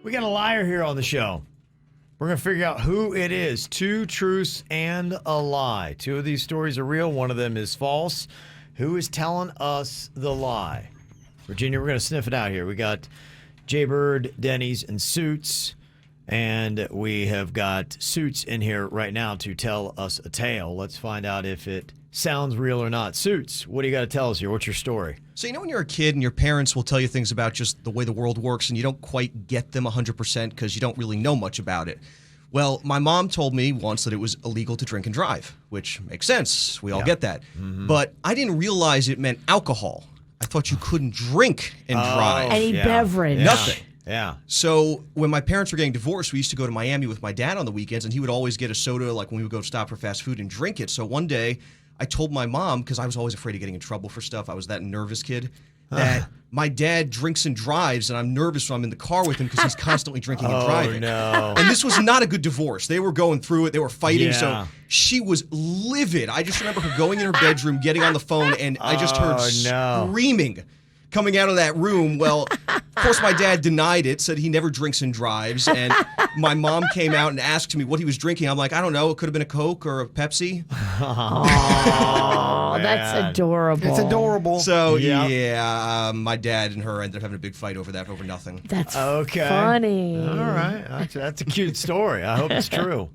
We got a liar here on the show. We're going to figure out who it is. 2 truths and a lie. 2 of these stories are real. One of them is false. Who is telling us the lie? Virginia, we're going to sniff it out here. We got Jbird, Dennys, and Suits. And we have got Suits in here right now to tell us a tale. Let's find out if it sounds real or not. Suits, what do you got to tell us here? What's your story? So you know when you're a kid and your parents will tell you things about just the way the world works and you don't quite get them 100% because you don't really know much about it? Well, my mom told me once that it was illegal to drink and drive, which makes sense. We all get that. Mm-hmm. But I didn't realize it meant alcohol. I thought you couldn't drink and drive. Any beverage. Nothing. Yeah. So when my parents were getting divorced, we used to go to Miami with my dad on the weekends, and he would always get a soda like when we would go stop for fast food and drink it. So one day I told my mom, because I was always afraid of getting in trouble for stuff. I was that nervous kid, that my dad drinks and drives, and I'm nervous when I'm in the car with him because he's constantly drinking and driving. No. And this was not a good divorce. They were going through it. They were fighting. Yeah. So she was livid. I just remember her going in her bedroom, getting on the phone, and I just heard screaming coming out of that room. Well, of course, my dad denied it, said he never drinks and drives. And my mom came out and asked me what he was drinking. I'm like, I don't know. It could have been a Coke or a Pepsi. Oh, that's adorable. It's adorable. So, my dad and her ended up having a big fight over that, over nothing. That's okay. funny. All right. That's a cute story. I hope it's true.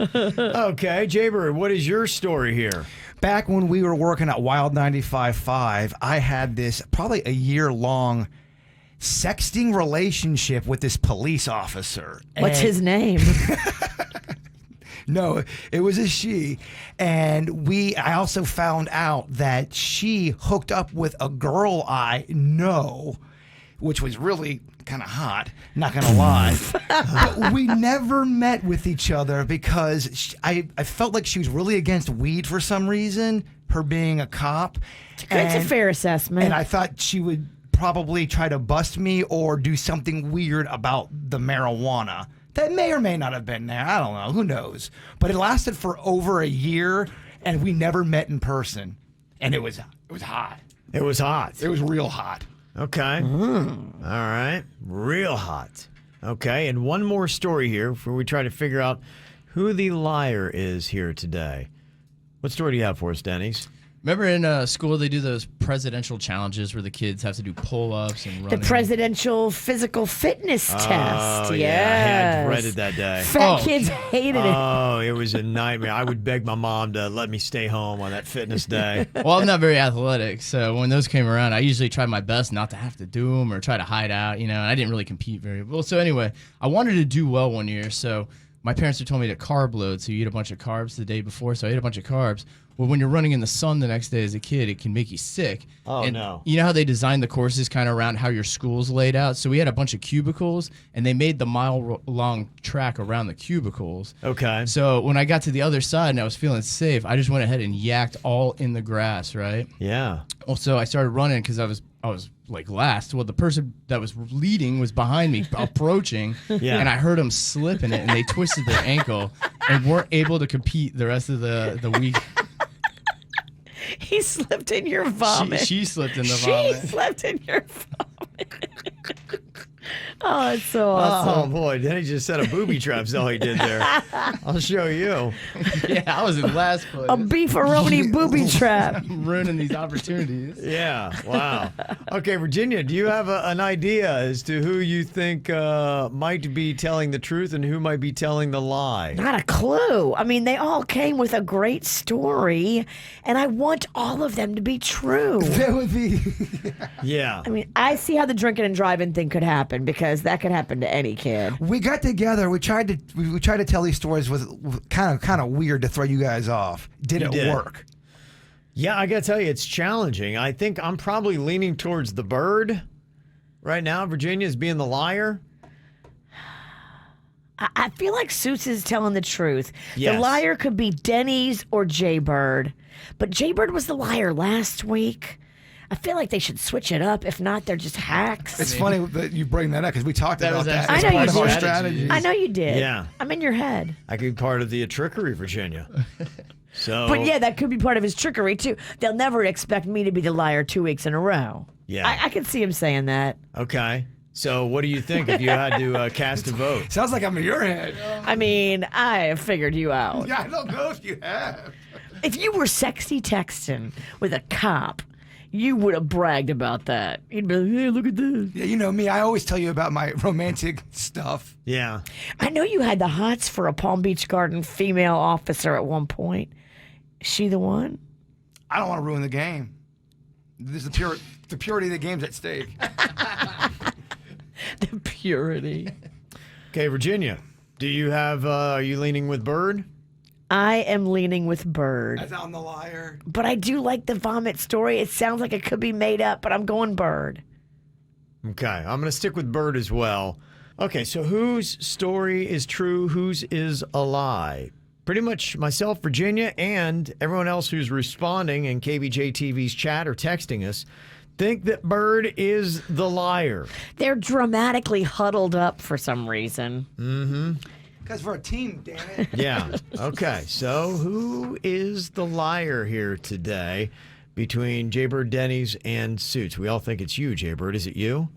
Okay, Jbird, what is your story here? Back when we were working at Wild 95.5, I had this probably a year-long sexting relationship with this police officer. What's his name? No, it was a she. And I also found out that she hooked up with a girl I know, which was really kind of hot, not gonna lie. But we never met with each other because I felt like she was really against weed for some reason, her being a cop. It's a fair assessment. And I thought she would probably try to bust me or do something weird about the marijuana. That may or may not have been there. I don't know. Who knows? But it lasted for over a year, and we never met in person. And it was hot. It was hot. It was real hot. Okay. All right. Real hot. Okay. And one more story here before we try to figure out who the liar is here today. What story do you have for us, Dennys? Remember in school they do those presidential challenges where the kids have to do pull-ups and running? The presidential physical fitness test. Oh, yeah. I had read it that day. Fat kids hated it. Oh, it was a nightmare. I would beg my mom to let me stay home on that fitness day. Well, I'm not very athletic, so when those came around, I usually tried my best not to have to do them or try to hide out, and I didn't really compete very well. So anyway, I wanted to do well one year, so my parents had told me to carb load, so you eat a bunch of carbs the day before, so I ate a bunch of carbs. Well, when you're running in the sun the next day as a kid, it can make you sick. Oh, and no. You know how they designed the courses kind of around how your school's laid out? So we had a bunch of cubicles, and they made the mile-long track around the cubicles. Okay. So when I got to the other side and I was feeling safe, I just went ahead and yacked all in the grass, right? Yeah. Well, so I started running because I was like last. Well, the person that was leading was behind me approaching, and I heard them slipping it, and they twisted their ankle and weren't able to compete the rest of the week. He slipped in your vomit. She slipped in the vomit. She slipped in your vomit. Oh, that's so awesome. Oh, boy. Denny just set a booby trap. That's all he did there. I'll show you. Yeah, I was in last place. A beefaroni booby trap. I'm ruining these opportunities. Yeah. Wow. Okay, Virginia, do you have an idea as to who you think might be telling the truth and who might be telling the lie? Not a clue. I mean, they all came with a great story, and I want all of them to be true. That would be... Yeah. I mean, I see how the drinking and driving thing could happen because that could happen to any kid. We got together. We tried to tell these stories. Was kind of weird to throw you guys off. Did it work? Yeah, I got to tell you, it's challenging. I think I'm probably leaning towards the bird right now. Virginia is being the liar. I feel like Suits is telling the truth. Yes. The liar could be Dennys or Jbird, but Jbird was the liar last week. I feel like they should switch it up. If not, they're just hacks. It's funny that you bring that up because we talked about that. I as know part you of our did. strategies. I know you did. Yeah. I'm in your head. I could be part of the trickery, Virginia. So, But yeah, that could be part of his trickery too. They'll never expect me to be the liar 2 weeks in a row. Yeah. I can see him saying that. Okay. So what do you think if you had to cast a vote? Sounds like I'm in your head. I mean, I have figured you out. Yeah, I don't know if you have. If you were sexy texting with a cop, you would have bragged about that. You'd be like, hey, look at this. Yeah, you know me. I always tell you about my romantic stuff. Yeah. I know you had the hots for a Palm Beach Garden female officer at one point. Is she the one? I don't want to ruin the game. There's the purity of the game's at stake. The purity. Okay, Virginia, do you have, are you leaning with Bird? I am leaning with Bird. I found the liar. But I do like the vomit story. It sounds like it could be made up, but I'm going Bird. Okay, I'm going to stick with Bird as well. Okay, so whose story is true, whose is a lie? Pretty much myself, Virginia, and everyone else who's responding in KBJ TV's chat or texting us think that Bird is the liar. They're dramatically huddled up for some reason. Because we're a team, damn it. Yeah. Okay, so who is the liar here today between Jbird, Dennys, and Suits? We all think it's you, Jbird. Is it you?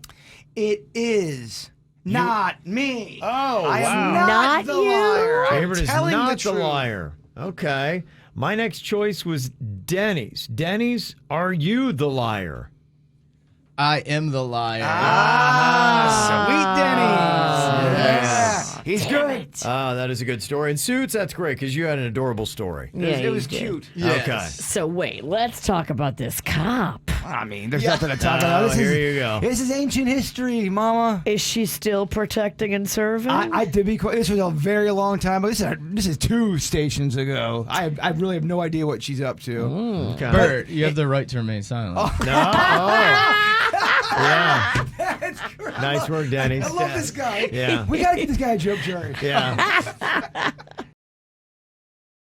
It is not me. Oh, I am wow. Not the you? liar. I'm Jbird is telling not the the truth. liar. Okay. My next choice was Dennys. Dennys, are you the liar? I am the liar. Sweet Denny's. Yes. Yeah. He's good. That is a good story. And Suits, that's great because you had an adorable story. Yeah, It was you did. cute. Okay. So wait, let's talk about this cop. I mean, there's nothing to talk about. Oh, This here is, you go. This is ancient history, Mama. Is she still protecting and serving? I did be quite. This was a very long time, but this is 2 stations ago. I really have no idea what she's up to. Okay. Bert, you have the right to remain silent. No? Oh. Yeah. That's great. Nice work, Dennys. I love this guy. Yeah. We gotta get this guy a joke, Jerry. Yeah.